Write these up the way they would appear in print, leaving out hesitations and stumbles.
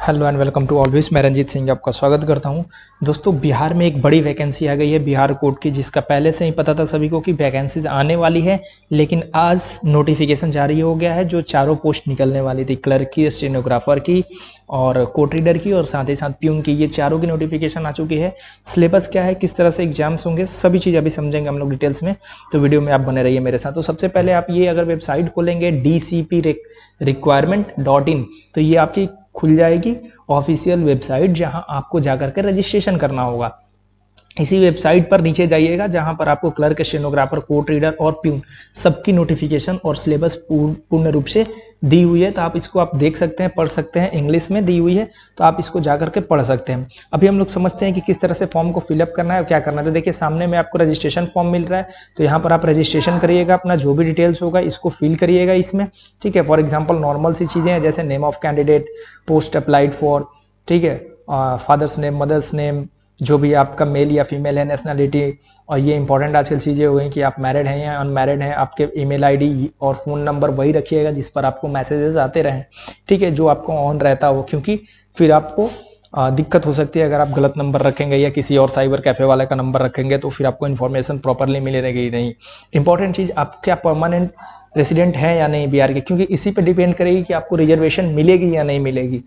Hello and welcome to always. मैं रंजीत सिंह आपका स्वागत करता हूं। दोस्तों, बिहार में एक बड़ी वैकेंसी आ गई है बिहार कोर्ट की, जिसका पहले से ही पता था सभी को कि वैकेंसीज आने वाली है, लेकिन आज नोटिफिकेशन जारी हो गया है। जो चारों पोस्ट निकलने वाली थी, क्लर्क की, स्टेनोग्राफर की और कोर्ट रीडर की और साथ ही साथ प्यून की, ये चारों की नोटिफिकेशन आ चुकी है। सिलेबस क्या है, किस तरह से एग्जाम्स होंगे, सभी चीज़ अभी समझेंगे हम लोग डिटेल्स में, तो वीडियो में आप बने रहिए मेरे साथ। तो सबसे पहले आप ये अगर वेबसाइट खोलेंगे dcprequirement.in, तो ये आपकी खुल जाएगी ऑफिशियल वेबसाइट, जहां आपको जाकर के रजिस्ट्रेशन करना होगा। इसी वेबसाइट पर नीचे जाइएगा, जहां पर आपको क्लर्क, स्टेनोग्राफर, कोर्ट रीडर और प्यून सबकी नोटिफिकेशन और सिलेबस पूर्ण रूप से दी हुई है। तो आप इसको आप देख सकते हैं, पढ़ सकते हैं। इंग्लिश में दी हुई है, तो आप इसको जाकर के पढ़ सकते हैं। अभी हम लोग समझते हैं कि किस तरह से फॉर्म को फिलअप करना है और क्या करना है। तो देखिए, सामने में आपको रजिस्ट्रेशन फॉर्म मिल रहा है, तो यहाँ पर आप रजिस्ट्रेशन करिएगा, अपना जो भी डिटेल्स होगा इसको फिल करिएगा इसमें। ठीक है, फॉर एग्जाम्पल नॉर्मल सी चीज़ें हैं, जैसे name of candidate, post applied for, ठीक है, फादर्स नेम, मदर्स नेम, जो भी आपका मेल या फीमेल है, नेशनलिटी, और ये इंपॉर्टेंट आजकल चीज़ें हो गई कि आप मैरिड हैं या अनमैरिड हैं। आपके ईमेल आईडी और फ़ोन नंबर वही रखिएगा जिस पर आपको मैसेजेस आते रहें, ठीक है, जो आपको ऑन रहता हो, क्योंकि फिर आपको दिक्कत हो सकती है अगर आप गलत नंबर रखेंगे या किसी और साइबर कैफ़े वाले का नंबर रखेंगे, तो फिर आपको इन्फॉर्मेशन प्रॉपरली मिलेगी नहीं। इंपॉर्टेंट चीज़, आप क्या परमानेंट रेसिडेंट हैं या नहीं बिहार के, क्योंकि इसी पर डिपेंड करेगी कि आपको रिजर्वेशन मिलेगी या नहीं मिलेगी।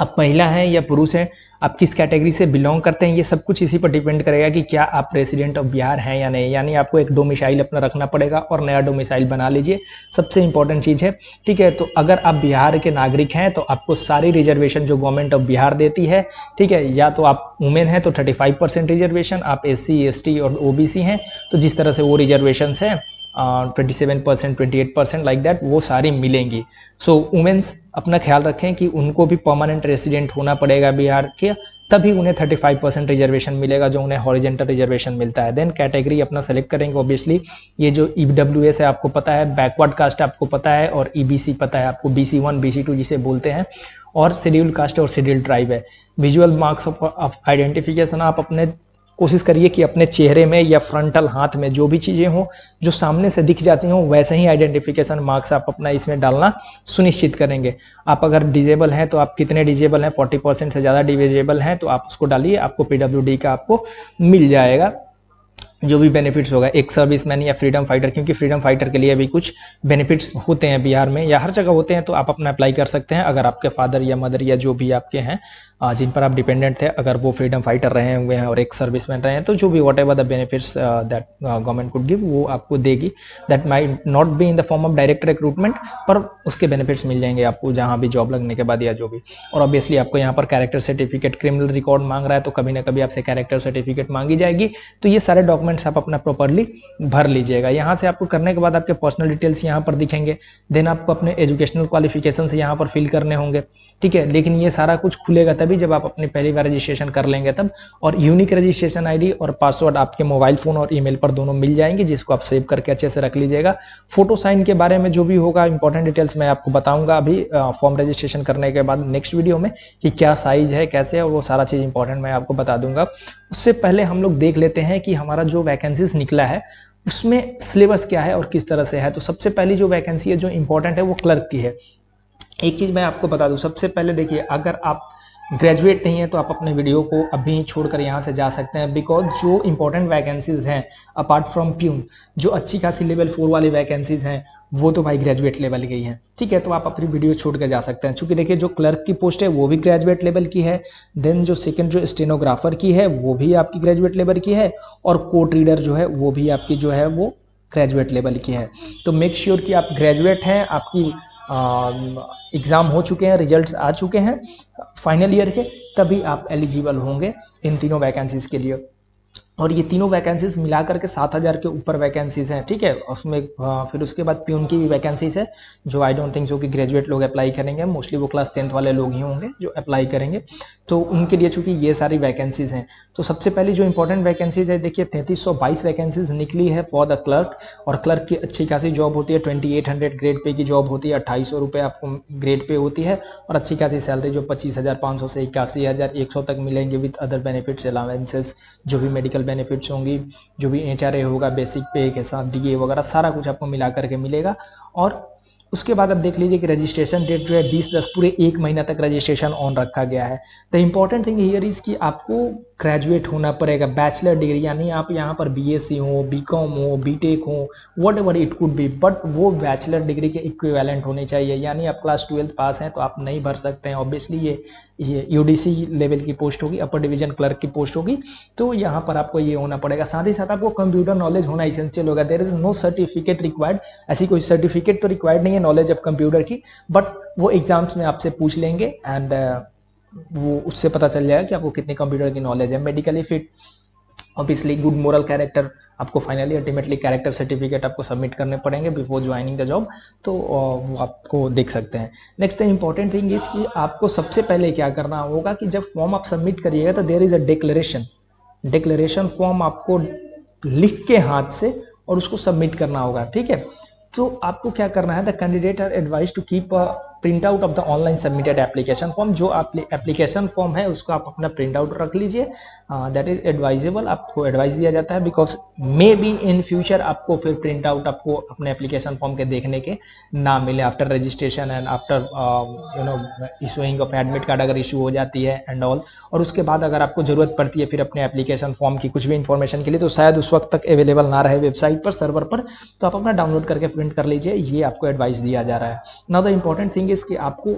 आप महिला हैं या पुरुष हैं, आप किस कैटेगरी से बिलोंग करते हैं, ये सब कुछ इसी पर डिपेंड करेगा कि क्या आप रेसिडेंट ऑफ बिहार हैं या नहीं। यानी आपको एक डोमिसाइल अपना रखना पड़ेगा और नया डोमिसाइल बना लीजिए, सबसे इंपॉर्टेंट चीज़ है। ठीक है, तो अगर आप बिहार के नागरिक हैं तो आपको सारी रिजर्वेशन जो गवर्नमेंट ऑफ बिहार देती है, ठीक है, या तो आप वुमेन हैं तो 35% रिजर्वेशन, आप SC ST और OBC हैं तो जिस तरह से वो रिजर्वेशन हैं 27%, 28% लाइक दैट, वो सारी मिलेंगी। सो वुमेन्स अपना ख्याल रखें कि उनको भी परमानेंट रेसिडेंट होना पड़ेगा बिहार के, तभी उन्हें 35% रिजर्वेशन मिलेगा, जो उन्हें हॉरिजेंटल रिजर्वेशन मिलता है। देन कैटेगरी अपना सेलेक्ट करेंगे। ऑब्वियसली ये जो EWS है आपको पता है, बैकवर्ड कास्ट आपको पता है, और EBC पता है आपको, BC1 BC2 जिसे बोलते हैं, और शेड्यूल कास्ट और शेड्यूल ट्राइब है। विजुअल मार्क्स ऑफ आइडेंटिफिकेशन, आप अपने कोशिश करिए कि अपने चेहरे में या फ्रंटल हाथ में जो भी चीज़ें हों जो सामने से दिख जाती हों, वैसे ही आइडेंटिफिकेशन मार्क्स आप अपना इसमें डालना सुनिश्चित करेंगे। आप अगर डिजेबल हैं तो आप कितने डिजेबल हैं, 40% से ज़्यादा डिजेबल हैं तो आप उसको डालिए, आपको PWD का आपको मिल जाएगा जो भी बेनिफिट्स होगा। एक सर्विसमैन या फ्रीडम फाइटर, क्योंकि फ्रीडम फाइटर के लिए भी कुछ बेनिफिट्स होते हैं बिहार में या हर जगह होते हैं, तो आप अपना अप्लाई कर सकते हैं। अगर आपके फादर या मदर या जो भी आपके हैं जिन पर आप डिपेंडेंट थे, अगर वो फ्रीडम फाइटर रहे हुए हैं और एक सर्विसमैन रहे हैं, तो जो भी what ever the benefits that government could give, वो आपको देगी। That might not be in the form of direct recruitment, पर उसके बेनिफिट्स मिल जाएंगे आपको जहाँ भी जॉब लगने के बाद या जो भी। और ऑब्वियसली आपको यहाँ पर कैरेक्टर सर्टिफिकेट, क्रिमिनल रिकॉर्ड मांग रहा है तो कभी ना कभी आपसे कैरेक्टर सर्टिफिकेट मांगी जाएगी, तो ये सारे डॉक्यूमेंट्स आप अपना प्रॉपरली भर लीजिएगा। यहाँ से आपको करने के बाद आपके पर्सनल डिटेल्स यहाँ पर दिखेंगे। देन आपको अपने एजुकेशनल क्वालिफिकेशन से यहाँ पर फिल करने होंगे, ठीक है, लेकिन ये सारा कुछ खुलेगा तभी जब आप अपनी पहली बार रजिस्ट्रेशन कर लेंगे तब। और यूनिक रजिस्ट्रेशन आईडी और पासवर्ड आपके मोबाइल फ़ोन और ईमेल पर दोनों मिल जाएंगे, जिसको आप सेव करके अच्छे से रख लीजिएगा। फोटो साइन के बारे में जो भी होगा इंपॉर्टेंट डिटेल्स मैं आपको बताऊंगा अभी फॉर्म रजिस्ट्रेशन करने के बाद नेक्स्ट वीडियो में, कि क्या साइज है, कैसे है, और वो सारा चीज़ इंपॉर्टेंट मैं आपको बता दूंगा। उससे पहले हम लोग देख लेते हैं कि हमारा जो वैकेंसीज निकला है उसमें सिलेबस क्या है और किस तरह से है। तो सबसे पहली जो वैकेंसी है जो इंपॉर्टेंट है वो क्लर्क की है। एक चीज़ मैं आपको बता दूं, सबसे पहले देखिए, अगर आप ग्रेजुएट नहीं है तो आप अपने वीडियो को अभी छोड़कर यहाँ से जा सकते हैं, बिकॉज जो इंपॉर्टेंट वैकेंसीज हैं अपार्ट फ्रॉम प्यून, जो अच्छी खासी लेवल 4 वाली वैकेंसीज हैं, वो तो भाई ग्रेजुएट लेवल की हैं। ठीक है, तो आप अपनी वीडियो छोड़ कर जा सकते हैं, क्योंकि देखिए जो क्लर्क की पोस्ट है वो भी ग्रेजुएट लेवल की है। देन जो सेकंड जो स्टेनोग्राफर की है वो भी आपकी ग्रेजुएट लेवल की है, और कोर्ट रीडर जो है वो भी आपकी जो है वो ग्रेजुएट लेवल की है। तो मेक श्योर कि आप ग्रेजुएट हैं, आपकी एग्ज़ाम हो चुके हैं, रिजल्ट्स आ चुके हैं फाइनल ईयर के, तभी आप एलिजिबल होंगे इन तीनों वैकेंसीज़ के लिए। और ये तीनों वैकेंसीज मिलाकर के 7,000 के ऊपर वैकेंसीज हैं। ठीक है, उसमें फिर उसके बाद प्यून की भी वैकेंसीज है, जो आई डोंट थिंक जो कि ग्रेजुएट लोग अप्लाई करेंगे, मोस्टली वो क्लास 10th वाले लोग ही होंगे जो अप्लाई करेंगे, तो उनके लिए चूंकि ये सारी वैकेंसीज हैं। तो सबसे पहले जो इंपॉर्टेंट वैकेंसीज है, देखिए 3322 वैकेंसीज निकली है फॉर द क्लर्क, और क्लर्क की अच्छी खासी जॉब होती है, 2800 ग्रेड पे की जॉब होती है, 2800 रुपये आपको ग्रेड पे होती है, और अच्छी खासी सैलरी जो 25,500 से 81,100 तक मिलेंगे, विद अदर बेनिफिट्स, अलावेंसेस, जो भी मेडिकल बेनिफिट्स होंगी, जो भी HRA होगा, बेसिक पे के साथ DA वगैरह सारा कुछ आपको मिला करके मिलेगा। और उसके बाद अब देख लीजिए कि रजिस्ट्रेशन डेट जो है 20/10 पूरे 1 महीना तक रजिस्ट्रेशन ऑन रखा गया है। The important thing here is कि आपको ग्रेजुएट होना पड़ेगा, बैचलर डिग्री, यानी आप यहाँ पर बीएससी हो, बीकॉम हो, बीटेक हो, what ever it could be, but वो बैचलर डिग्री के इक्विवेलेंट होने चाहिए। यानी आप क्लास 12 पास हैं तो आप नहीं भर सकते हैं। ऑब्वियसली ये यूडीसी लेवल की पोस्ट होगी, अपर डिवीजन क्लर्क की पोस्ट होगी, तो यहाँ पर आपको ये होना पड़ेगा। साथ ही साथ आपको कंप्यूटर नॉलेज होना इसेंशियल होगा। There is no certificate required, ऐसी कोई सर्टिफिकेट तो रिक्वायर्ड नहीं है नॉलेज ऑफ कंप्यूटर की, बट वो एग्जाम्स में आपसे पूछ लेंगे एंड वो उससे पता चल जाएगा कि आपको कितनी कंप्यूटर की नॉलेज है। Medically fit, obviously good moral character, आपको फाइनली अल्टीमेटली कैरेक्टर सर्टिफिकेट आपको सबमिट करने पड़ेंगे बिफोर ज्वाइनिंग द जॉब, तो वो आपको देख सकते हैं। Next the important thing is कि आपको सबसे पहले क्या करना होगा कि जब फॉर्म आप सबमिट करिएगा तो there is a declaration form आपको लिख के हाथ से और उसको सबमिट करना होगा, ठीक है। तो आपको क्या करना है, the candidate are advise to keep print out of the online submitted application form. जो एप्लीकेशन फॉर्म है उसको आप अपना प्रिंट आउट रख लीजिए, दैट इज एडवाइजेबल, आपको एडवाइस दिया जाता है, because may be in future आपको फिर प्रिंट आउट आपको अपने एप्लीकेशन फॉर्म के देखने के ना मिले after registration and after issuing of admit card अगर इशू हो जाती है एंड ऑल, और उसके बाद अगर आपको जरूरत पड़ती है फिर अपने एप्लीकेशन फॉर्म की कुछ भी इंफॉर्मेशन के लिए, तो शायद उस वक्त तक अवेलेबल ना रहे वेबसाइट पर, सर्वर पर, तो आप अपना डाउनलोड करके प्रिंट कर लीजिए, ये आपको एडवाइस दिया जा रहा है। Now the important thing is कि आपको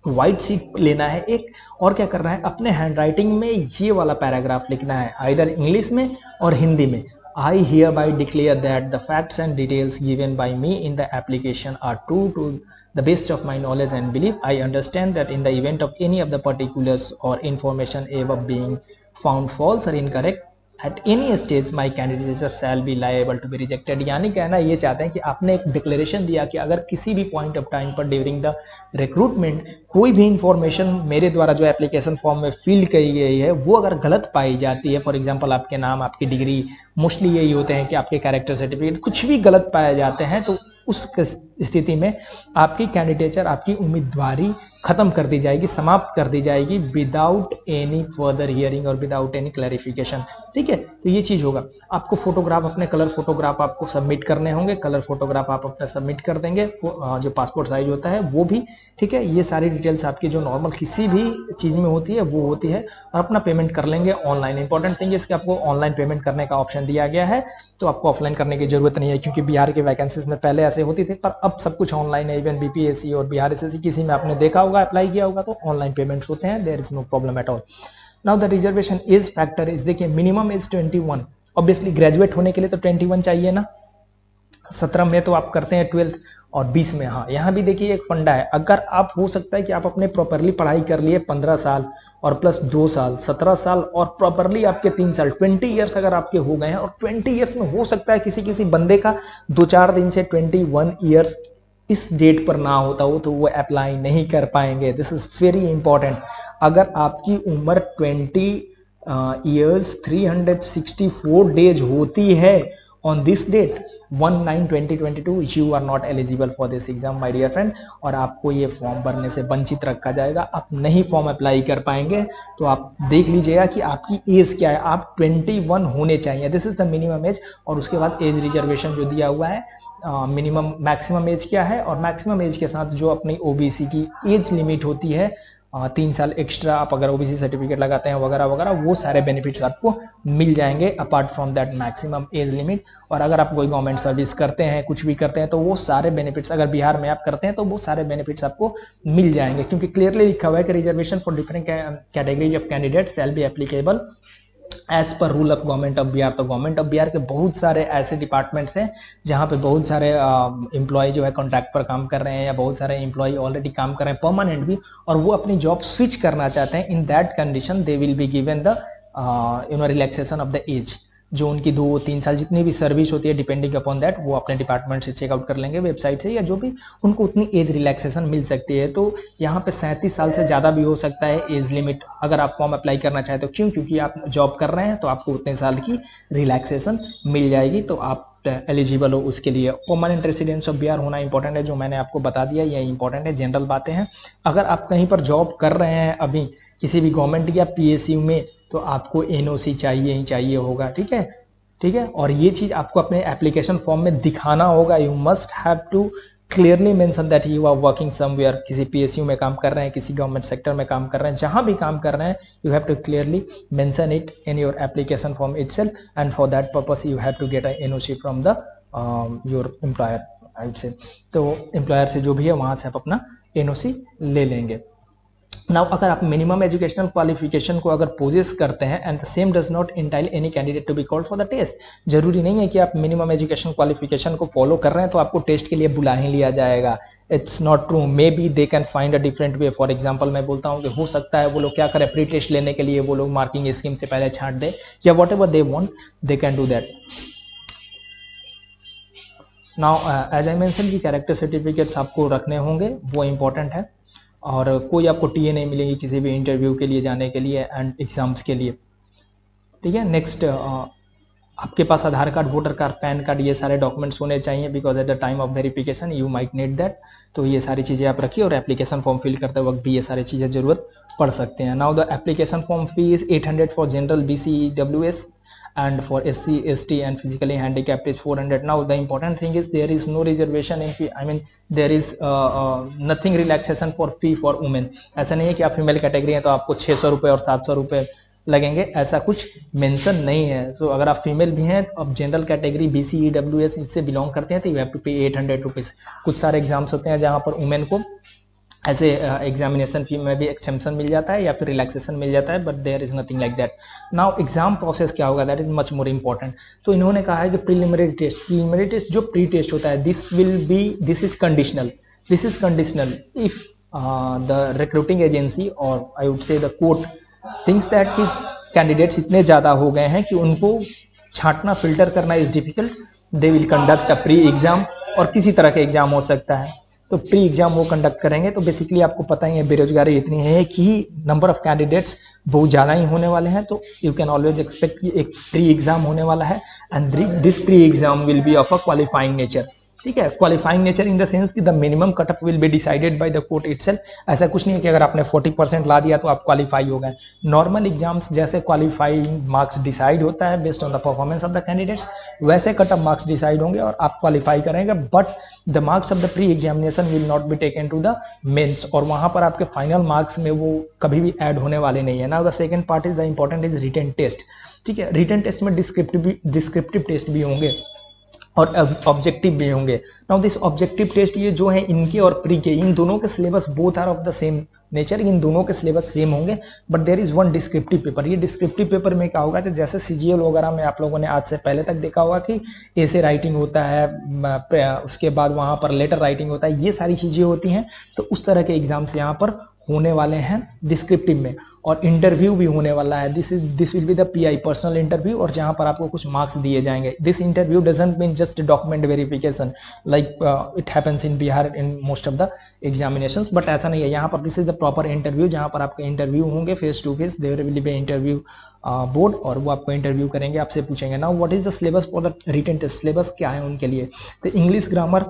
व्हाइट शीट लेना है एक, और क्या करना है, अपने हैंडराइटिंग में ये वाला पैराग्राफ लिखना है, आइदर इंग्लिश में और हिंदी में। I hereby declare that the facts and details given by me in the application are true to the best of my knowledge and belief. I understand that in the event of any of the particulars or information above being found false or incorrect at any stage, my candidature shall be liable to be rejected। यानी कहना ये चाहते हैं कि आपने एक declaration दिया कि अगर किसी भी पॉइंट ऑफ टाइम पर ड्यूरिंग द रिक्रूटमेंट कोई भी इंफॉर्मेशन मेरे द्वारा जो एप्लीकेशन फॉर्म में फिल की गई है वो अगर गलत पाई जाती है, फॉर एग्जांपल आपके नाम, आपकी डिग्री, मोस्टली यही होते हैं कि आपके कैरेक्टर सर्टिफिकेट, कुछ भी गलत पाए जाते हैं, तो उस स्थिति में आपकी कैंडिडेचर, आपकी उम्मीदवारी खत्म कर दी जाएगी, समाप्त कर दी जाएगी, विदाउट एनी फर्दर हियरिंग और विदाउट एनी क्लैरिफिकेशन, ठीक है। तो ये चीज़ होगा। आपको फोटोग्राफ, अपने कलर फोटोग्राफ आपको सबमिट करने होंगे, कलर फोटोग्राफ आप अपना सबमिट कर देंगे, जो पासपोर्ट साइज होता है वो भी, ठीक है। ये सारी डिटेल्स आपकी जो नॉर्मल किसी भी चीज़ में होती है वो होती है, और अपना पेमेंट कर लेंगे ऑनलाइन। इंपॉर्टेंट थिंग है इसके आपको ऑनलाइन पेमेंट करने का ऑप्शन दिया गया है, तो आपको ऑफलाइन करने की जरूरत नहीं है, क्योंकि बिहार के वैकेंसीज में पहले ऐसे होती थी, पर अब सब कुछ ऑनलाइन है। इवन बीपीएससी और बिहार एसएससी किसी में आपने देखा होगा, अप्लाई किया होगा, तो ऑनलाइन पेमेंट्स होते हैं, there is no problem at all. Now the reservation age factor is, देखिए मिनिमम एज 21, ऑब्वियसली ग्रेजुएट होने के लिए तो 21 चाहिए ना। 17 में तो आप करते हैं 12th और 20 में, हाँ यहाँ भी देखिए एक फंडा है, अगर आप, हो सकता है कि आप अपने प्रॉपरली पढ़ाई कर लिए 15 साल और प्लस 2 साल 17 साल, और प्रॉपरली आपके 3 साल 20 ईयर्स अगर आपके हो गए हैं, और 20 ईयर्स में हो सकता है किसी बंदे का 2-4 दिन से 21 ईयर्स इस डेट पर ना होता हो, तो वो अप्लाई नहीं कर पाएंगे। This is very important. अगर आपकी उम्र 20 ईयर्स 364 डेज होती है on this date 1/9/2022, you are not eligible for this exam my dear friend, और आपको ये फॉर्म भरने से वंचित रखा जाएगा, आप नहीं फॉर्म अप्लाई कर पाएंगे। तो आप देख लीजिएगा कि आपकी एज क्या है, आप 21 होने चाहिए, this is the minimum age. और उसके बाद एज रिजर्वेशन जो दिया हुआ है, मिनिमम मैक्सिमम एज क्या है, और मैक्सिमम एज के साथ जो अपनी ओबीसी की एज लिमिट होती है 3 साल एक्स्ट्रा, आप अगर ओबीसी सर्टिफिकेट लगाते हैं वगैरह वगैरह, वो सारे बेनिफिट्स आपको मिल जाएंगे apart from that maximum age limit. और अगर आप कोई गवर्नमेंट सर्विस करते हैं, कुछ भी करते हैं, तो वो सारे बेनिफिट्स, अगर बिहार में आप करते हैं तो वो सारे बेनिफिट्स आपको मिल जाएंगे, क्योंकि क्लियरली लिखा हुआ है कि reservation for different categories of candidate shall be applicable as per rule of government of Bihar. तो गवर्नमेंट ऑफ बिहार के बहुत सारे ऐसे डिपार्टमेंट्स हैं जहाँ पे बहुत सारे एम्प्लॉय जो है कॉन्ट्रैक्ट पर काम कर रहे हैं, या बहुत सारे एम्प्लॉय ऑलरेडी काम कर रहे हैं परमानेंट भी, और वो अपनी जॉब स्विच करना चाहते हैं। In that condition they will be given the relaxation of the age, जो उनकी 2-3 साल जितनी भी सर्विस होती है, डिपेंडिंग अपॉन दैट, वो अपने डिपार्टमेंट से चेकआउट कर लेंगे, वेबसाइट से, या जो भी उनको उतनी एज रिलैक्सेशन मिल सकती है। तो यहाँ पे 37 साल से ज़्यादा भी हो सकता है एज लिमिट, अगर आप फॉर्म अप्लाई करना चाहें तो। क्यों? क्योंकि आप जॉब कर रहे हैं, तो आपको उतने साल की रिलैक्सेशन मिल जाएगी, तो आप एलिजिबल हो उसके लिए। परमानेंट रेसिडेंस ऑफ बिहार होना इंपॉर्टेंट है, जो मैंने आपको बता दिया, ये इंपॉर्टेंट है, जनरल बातें हैं। अगर आप कहीं पर जॉब कर रहे हैं अभी किसी भी गवर्नमेंट या पीएसयू में, तो आपको एनओसी चाहिए ही चाहिए होगा, ठीक है, ठीक है। और ये चीज़ आपको अपने एप्लीकेशन फॉर्म में दिखाना होगा, you must have to clearly mention that you are working somewhere, किसी पीएसयू में काम कर रहे हैं, किसी गवर्नमेंट सेक्टर में काम कर रहे हैं, जहां भी काम कर रहे हैं, you have to clearly mention it in your application form itself, and for that purpose you have to get a NOC from the your employer, I would say. तो एम्प्लॉयर से जो भी है वहां से आप अपना एनओसी ले लेंगे। नाउ अगर आप मिनिमम एजुकेशनल क्वालिफिकेशन को अगर पोजेस करते हैं and the same does not entitle any candidate to be called for the test, जरूरी नहीं है कि आप मिनिमम एजुकेशन क्वालिफिकेशन को फॉलो कर रहे हैं तो आपको टेस्ट के लिए बुला ही लिया जाएगा। It's not true, may be they can find a different way. For example मैं बोलता हूँ कि हो सकता है वो लोग क्या करें, प्री टेस्ट लेने के लिए वो लोग मार्किंग स्कीम से पहले छांट दे, या whatever they want they can do that. Now as I mention की कैरेक्टर सर्टिफिकेट्स आपको रखने होंगे, वो इंपॉर्टेंट है, और कोई आपको टीए नहीं मिलेगी किसी भी इंटरव्यू के लिए जाने के लिए एंड एग्जाम्स के लिए, ठीक है। नेक्स्ट, आपके पास Aadhaar card, voter card, PAN card, ये सारे डॉक्यूमेंट्स होने चाहिए, because at the time of verification you might need that. तो ये सारी चीज़ें आप रखिए, और एप्लीकेशन फॉर्म फिल करते वक्त भी ये सारी चीज़ें जरूरत पड़ सकते हैं। Now the application form fee is 800 for general BCEWS, and for SC, ST and physically handicapped is 400. Now the important thing is there is no reservation in fee, I mean there is nothing relaxation for fee for women। ऐसा नहीं है कि आप female category हैं तो आपको 600 रुपये और 700 रुपये लगेंगे, ऐसा कुछ मेंशन नहीं है। सो अगर आप फीमेल भी हैं तो आप जनरल कैटेगरी BCEWS इससे बिलोंग करते हैं तो यू हैव टू पे 800 रुपीज़। कुछ सारे एग्जाम्स होते हैं जहाँ पर वुमेन को ऐसे एग्जामिनेशन फी में भी एक्सेम्पशन मिल जाता है या फिर रिलैक्सेशन मिल जाता है, but there is nothing like that. Now exam process क्या होगा, that is much more important. तो इन्होंने कहा है कि प्रीलिमिनरी टेस्ट जो प्री टेस्ट होता है, this is conditional if the recruiting agency or I would say the court thinks that कि कैंडिडेट्स इतने ज़्यादा हो गए हैं कि उनको छांटना फिल्टर करना is difficult, they will conduct a pre exam, और किसी तरह का एग्जाम हो सकता है, तो प्री एग्जाम वो कंडक्ट करेंगे। तो बेसिकली आपको पता ही है बेरोजगारी इतनी है कि नंबर ऑफ कैंडिडेट्स बहुत ज़्यादा ही होने वाले हैं, तो यू कैन ऑलवेज एक्सपेक्ट कि एक प्री एग्जाम होने वाला है, and this pre exam will be of a qualifying nature, ठीक है। Qualifying nature in the sense कि the minimum cutoff will be decided by the court itself. ऐसा कुछ नहीं है कि अगर आपने 40% ला दिया तो आप क्वालिफाई हो गए। नॉर्मल एग्जाम्स जैसे क्वालिफाइंग मार्क्स डिसाइड होता है based on the performance of the candidates, वैसे कटअप मार्क्स डिसाइड होंगे और आप क्वालिफाई करेंगे, but the marks of the pre examination will not be taken to the mains, और वहां पर आपके फाइनल मार्क्स में वो कभी भी ऐड होने वाले नहीं है। Now the second part is the important is written test, ठीक है। रिटन टेस्ट में डिस्क्रिप्टिव टेस्ट भी होंगे और ऑब्जेक्टिव भी होंगे। नाउ दिस ऑब्जेक्टिव टेस्ट ये जो है इनके और प्री के, इन दोनों के syllabus both are of the same nature, इन दोनों के सिलेबस सेम होंगे, but there is one descriptive paper. ये डिस्क्रिप्टिव पेपर में क्या होगा, तो जैसे CGL वगैरह में आप लोगों ने आज से पहले तक देखा होगा कि ऐसे राइटिंग होता है, उसके बाद वहाँ पर लेटर राइटिंग होता है, ये सारी चीज़ें होती हैं। तो उस तरह के एग्जाम्स यहाँ पर होने वाले हैं डिस्क्रिप्टिव में, और इंटरव्यू भी होने वाला है। This will be the PI personal interview, और जहाँ पर आपको कुछ मार्क्स दिए जाएंगे। This interview doesn't mean just document verification like it happens in Bihar in most of the examinations, but ऐसा नहीं है यहाँ पर। This is the proper interview जहाँ पर आपके इंटरव्यू होंगे face to face, there will be interview board, और वो आपको इंटरव्यू करेंगे, आपसे पूछेंगे now what is the syllabus for the written test. Syllabus क्या है उनके लिए, तो इंग्लिश ग्रामर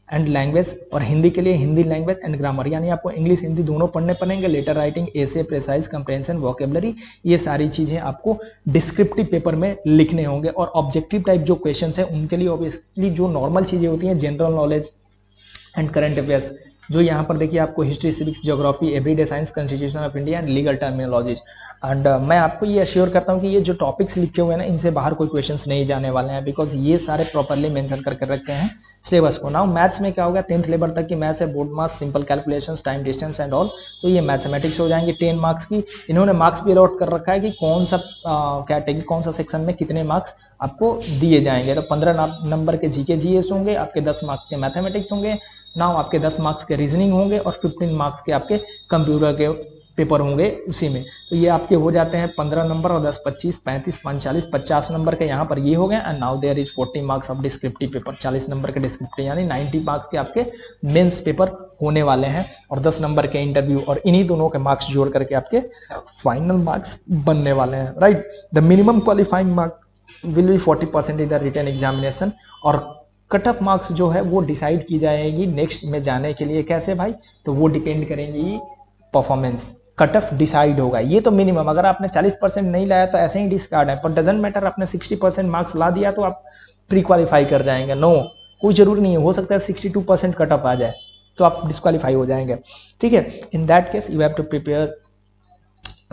एंड लैंग्वेज, और हिंदी के लिए हिंदी लैंग्वेज एंड ग्रामर, यानी आपको इंग्लिश हिंदी दोनों पढ़ने पड़ेंगे। लेटर राइटिंग, एसे, प्रेसाइज, कंप्रेंशन, वोकेबलरी, ये सारी चीज़ें आपको डिस्क्रिप्टिव पेपर में लिखने होंगे। और ऑब्जेक्टिव टाइप जो क्वेश्चन है उनके लिए ऑब्वियसली जो नॉर्मल चीज़ें होती हैं, general knowledge and current affairs, जो यहाँ पर देखिए आपको history, civics, geography, everyday science, constitution of India and legal terminologies. And मैं आपको ये अश्योर करता हूँ कि ये जो टॉपिक्स लिखे हुए हैं ना, इनसे बाहर कोई क्वेश्चंस नहीं जाने वाले हैं, बिकॉज ये सारे प्रॉपरली मेंशन करके रखते हैं सिलेबस को। नाउ मैथ्स में क्या होगा, 10th लेवल तक की मैथ्स है, board marks, simple calculations, time distance and all, तो ये मैथमेटिक्स हो जाएंगे 10 मार्क्स की। इन्होंने मार्क्स भी अलॉट कर रखा है कि कौन सा कैटेगरी, कौन सा सेक्शन में कितने मार्क्स आपको दिए जाएंगे। तो 15 नंबर के GK GS होंगे, आपके 10 मार्क्स के मैथमेटिक्स होंगे, नाउ आपके 10 मार्क्स के रीजनिंग होंगे, और 15 मार्क्स के आपके कंप्यूटर के पेपर होंगे उसी में। तो ये आपके हो जाते हैं 15 नंबर, और 10, 25, 35, 45, 50 नंबर के यहाँ पर ये हो गए। And now there is 40 marks of descriptive paper, 40 number के डिस्क्रिप्टिव, यानी 90 मार्क्स के आपके मेंस पेपर होने वाले हैं, और 10 नंबर के इंटरव्यू, और इन्हीं दोनों के मार्क्स जोड़ करके आपके फाइनल मार्क्स बनने वाले हैं, right. The minimum qualifying mark will be 40% in the written examination, और कट ऑफ मार्क्स जो है वो डिसाइड की जाएगी नेक्स्ट में जाने के लिए। कैसे भाई, तो वो डिपेंड करेंगी परफॉर्मेंस, कट ऑफ डिसाइड होगा। ये तो मिनिमम, अगर आपने 40% नहीं लाया तो ऐसे ही डिस्कार्ड है, पर डजेंट मैटर, आपने 60% मार्क्स ला दिया तो आप प्री क्वालिफाई कर जाएंगे। नो, कोई जरूरी नहीं है, हो सकता है 62% कट ऑफ आ जाए तो आप डिस्क्वालीफाई हो जाएंगे, ठीक है। In that case you have to prepare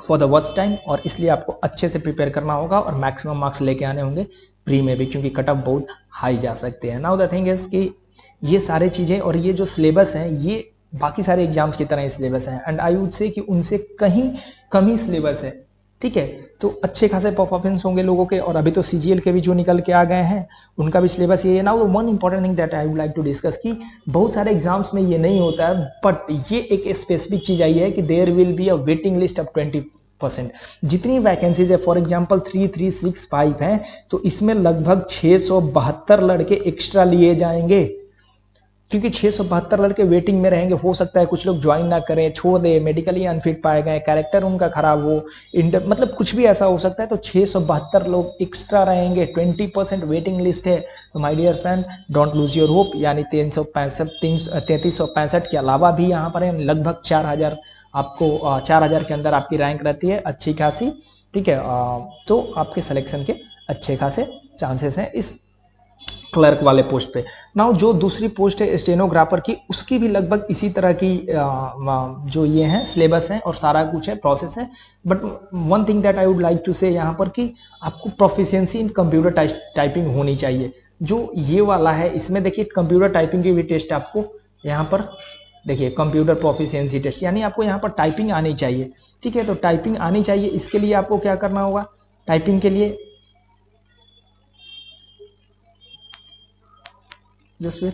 for the worst time, और इसलिए आपको अच्छे से प्रिपेयर करना होगा और मैक्सिमम मार्क्स लेके आने होंगे प्री में भी, क्योंकि कट ऑफ बहुत हाई जा सकते हैं। नाउ द थिंग इज कि ये सारे चीज़ें और ये जो सिलेबस हैं ये बाकी सारे एग्जाम्स की तरह ही सिलेबस हैं, एंड आई वुड से कि उनसे कहीं कम ही सिलेबस है, ठीक है। तो अच्छे खासे परफॉर्मेंस होंगे लोगों के, और अभी तो CGL के भी जो निकल के आ गए हैं उनका भी सिलेबस ये है। Now one important thing that I would like to discuss कि बहुत सारे एग्जाम्स में ये नहीं होता है, बट ये एक स्पेसिफिक चीज़ आई है कि there will be a waiting list of 20%। जितनी वैकेंसीज है, फॉर एग्जाम्पल 3365 हैं, तो इसमें लगभग 672 लड़के एक्स्ट्रा लिए जाएंगे, क्योंकि 672 लड़के वेटिंग में रहेंगे। हो सकता है कुछ लोग ज्वाइन ना करें, छोड़ दे, मेडिकली अनफिट पाए गए, कैरेक्टर उनका खराब हो, मतलब कुछ भी ऐसा हो सकता है, तो 672 लोग एक्स्ट्रा रहेंगे, 20% वेटिंग लिस्ट है। तो my dear friend, don't lose your hope. यानी 3365 के अलावा भी यहाँ पर लगभग 4000 आपको 4000 के अंदर आपकी रैंक रहती है अच्छी खासी, ठीक है। तो आपके सिलेक्शन के अच्छे खासे चांसेस हैं इस क्लर्क वाले पोस्ट पे। नाउ जो दूसरी पोस्ट है स्टेनोग्राफर की, उसकी भी लगभग इसी तरह की जो ये हैं सिलेबस है और सारा कुछ है, प्रोसेस है। But one thing that I would like to say यहाँ पर कि आपको प्रोफिशिएंसी इन कंप्यूटर टाइपिंग होनी चाहिए। जो ये वाला है इसमें देखिए कंप्यूटर टाइपिंग की भी टेस्ट आपको यहाँ पर देखिए, कंप्यूटर प्रोफिशिएंसी टेस्ट, यानी आपको यहाँ पर टाइपिंग आनी चाहिए, ठीक है। तो टाइपिंग आनी चाहिए, इसके लिए आपको क्या करना होगा, टाइपिंग के लिए जस्ट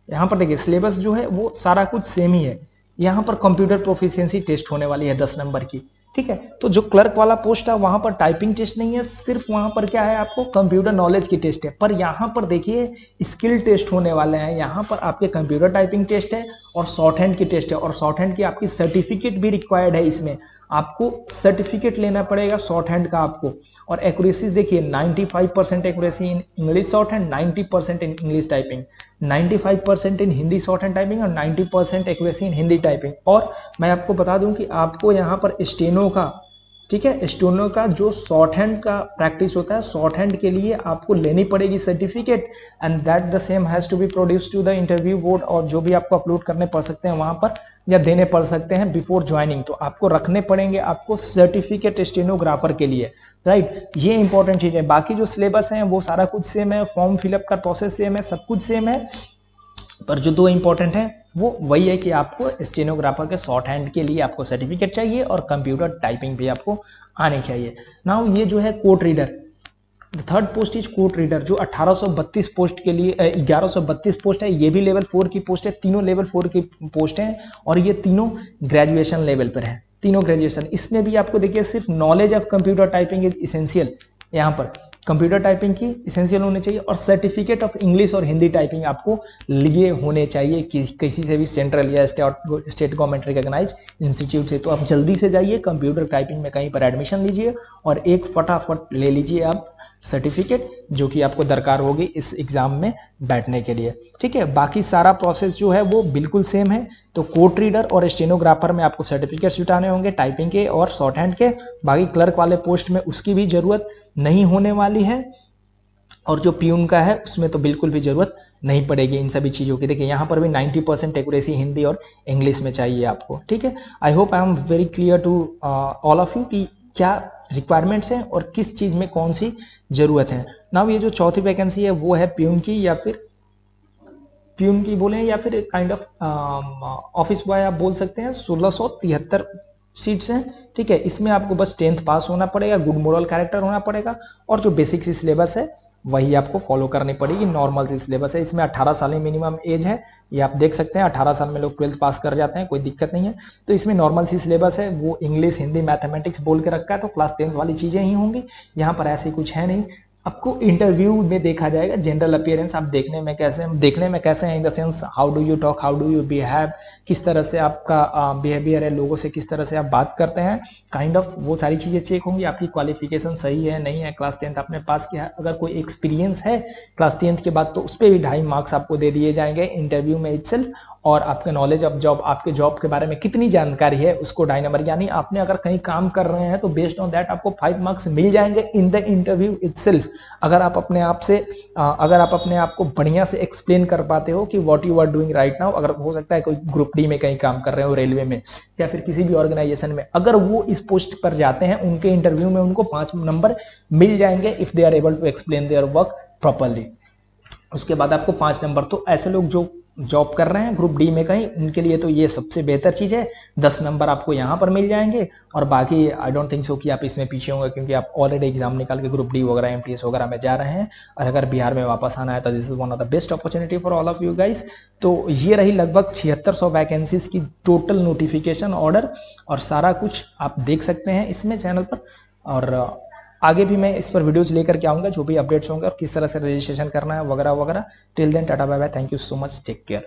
यहाँ पर देखिए सिलेबस जो है वो सारा कुछ सेम ही है। यहाँ पर कंप्यूटर प्रोफिशिएंसी टेस्ट होने वाली है 10 नंबर की, ठीक है। तो जो क्लर्क वाला पोस्ट है वहाँ पर टाइपिंग टेस्ट नहीं है, सिर्फ वहाँ पर क्या है, आपको कंप्यूटर नॉलेज की टेस्ट है। पर यहाँ पर देखिए स्किल टेस्ट होने वाले हैं, यहाँ पर आपके कंप्यूटर टाइपिंग टेस्ट है और शॉर्ट हैंड की टेस्ट है, और शॉर्ट हैंड की आपकी सर्टिफिकेट भी रिक्वायर्ड है। इसमें आपको सर्टिफिकेट लेना पड़ेगा शॉर्ट हैंड का आपको। और एक्यूरेसी देखिए 95% accuracy in English short hand, 90% in English typing, 95% in Hindi short hand typing, और 90% एक्यूरेसी इन हिंदी टाइपिंग। और मैं आपको बता दूं कि आपको यहाँ पर स्टेनो का, ठीक है, स्टेनो का जो शॉर्ट हैंड का प्रैक्टिस होता है, शॉर्ट हैंड के लिए आपको लेनी पड़ेगी certificate, and that the same has to be produce to the interview board, और जो भी आपको अपलोड करने पड़ सकते हैं वहां पर या देने पड़ सकते हैं बिफोर ज्वाइनिंग। तो आपको रखने पड़ेंगे आपको सर्टिफिकेट स्टेनोग्राफर के लिए, राइट। ये इंपॉर्टेंट चीज है। बाकी जो सिलेबस है वो सारा कुछ सेम है, फॉर्म फिलअप का प्रोसेस सेम है, सब कुछ सेम है, पर जो दो इंपॉर्टेंट है वो वही है कि आपको स्टेनोग्राफर के शॉर्ट हैंड के लिए आपको सर्टिफिकेट चाहिए और कंप्यूटर टाइपिंग भी आपको आनी चाहिए। नाउ ये जो है code reader, the third post is code reader, जो 1832 पोस्ट के लिए 1132 पोस्ट है, ये भी लेवल 4 की पोस्ट है, तीनों लेवल 4 की पोस्ट हैं, और ये तीनों ग्रेजुएशन लेवल पर है, तीनों ग्रेजुएशन। इसमें भी आपको देखिए सिर्फ knowledge of computer typing is essential, यहाँ पर कंप्यूटर टाइपिंग की इसेंशियल होने चाहिए, और सर्टिफिकेट ऑफ इंग्लिश और हिंदी टाइपिंग आपको लिए होने चाहिए किसी से भी सेंट्रल या स्टेट गवर्नमेंट रिकॉग्नाइज इंस्टीट्यूट से। तो आप जल्दी से जाइए कंप्यूटर टाइपिंग में कहीं पर एडमिशन लीजिए और एक फटाफट ले लीजिए आप सर्टिफिकेट, जो कि आपको दरकार होगी इस एग्जाम में बैठने के लिए, ठीक है। बाकी सारा प्रोसेस जो है वो बिल्कुल सेम है। तो कोड रीडर और स्टेनोग्राफर में आपको सर्टिफिकेट्स जुटाने होंगे टाइपिंग के और शॉर्ट हैंड के। बाकी क्लर्क वाले पोस्ट में उसकी भी जरूरत नहीं होने वाली है, और जो प्यून का है उसमें तो बिल्कुल भी जरूरत नहीं पड़ेगी इन सभी चीज़ों की। देखिए यहाँ पर भी 90% एक्यूरेसी हिंदी और इंग्लिश में चाहिए आपको, ठीक है। I hope I am very clear to all of you कि क्या रिक्वायरमेंट्स हैं और किस चीज़ में कौन सी ज़रूरत है। नाउ ये जो चौथी वैकेंसी है वो है प्यून की, या फिर प्यून की बोलें या फिर काइंड ऑफ ऑफिस बॉय आप बोल सकते हैं। 1673 सीट्स हैं, ठीक है। इसमें आपको बस 10th पास होना पड़ेगा, गुड मोरल कैरेक्टर होना पड़ेगा, और जो बेसिक सी सिलेबस है वही आपको फॉलो करनी पड़ेगी, नॉर्मल सी सिलेबस है। इसमें 18 साल मिनिमम एज है, ये आप देख सकते हैं 18 साल में लोग 12th पास कर जाते हैं, कोई दिक्कत नहीं है। तो इसमें नॉर्मल सी सिलेबस है, वो इंग्लिश हिंदी मैथमेटिक्स बोल के रखा है, तो क्लास 10th वाली चीज़ें ही होंगी। यहाँ पर ऐसी कुछ है नहीं। आपको इंटरव्यू में देखा जाएगा जनरल अपीयरेंस आप देखने में कैसे हैं, इन the sense how do you talk, how do you behave, किस तरह से आपका बिहेवियर है, लोगों से किस तरह से आप बात करते हैं, काइंड ऑफ वो सारी चीज़ें चेक होंगी। आपकी क्वालिफिकेशन सही है नहीं है, क्लास 10th आपने पास किया है, अगर कोई एक्सपीरियंस है क्लास 10th के बाद तो उस पर भी 2.5 मार्क्स आपको दे दिए जाएंगे इंटरव्यू में इटसेल्फ। और आपके नॉलेज ऑफ जॉब, आपके जॉब के बारे में कितनी जानकारी है उसको डाई नंबर, यानी आपने अगर कहीं काम कर रहे हैं तो बेस्ड ऑन दैट आपको 5 मार्क्स मिल जाएंगे इन द इंटरव्यू इटसेल्फ। अगर आप अपने आप को बढ़िया से एक्सप्लेन कर पाते हो कि what you are doing right now. अगर हो सकता है कोई ग्रुप डी में कहीं काम कर रहे हो, रेलवे में या फिर किसी भी ऑर्गेनाइजेशन में, अगर वो इस पोस्ट पर जाते हैं उनके इंटरव्यू में उनको 5 नंबर मिल जाएंगे if they are able to explain their work properly. उसके बाद आपको 5 नंबर, तो ऐसे लोग जो जॉब कर रहे हैं ग्रुप डी में कहीं, उनके लिए तो ये सबसे बेहतर चीज़ है। 10 नंबर आपको यहाँ पर मिल जाएंगे और बाकी आई डोंट थिंक सो कि आप इसमें पीछे होंगे, क्योंकि आप ऑलरेडी एग्जाम निकाल के ग्रुप डी वगैरह एमटीएस वगैरह में जा रहे हैं। और अगर बिहार में वापस आना है तो this is one of the best opportunity for all of you guys. तो ये रही लगभग 7600 वैकेंसीज की टोटल नोटिफिकेशन ऑर्डर, और सारा कुछ आप देख सकते हैं इसमें चैनल पर। और आगे भी मैं इस पर वीडियोज लेकर के आऊँगा जो भी अपडेट्स होंगे और किस तरह से रजिस्ट्रेशन करना है वगैरह वगैरह। Till then tata bye bye, thank you so much, take care.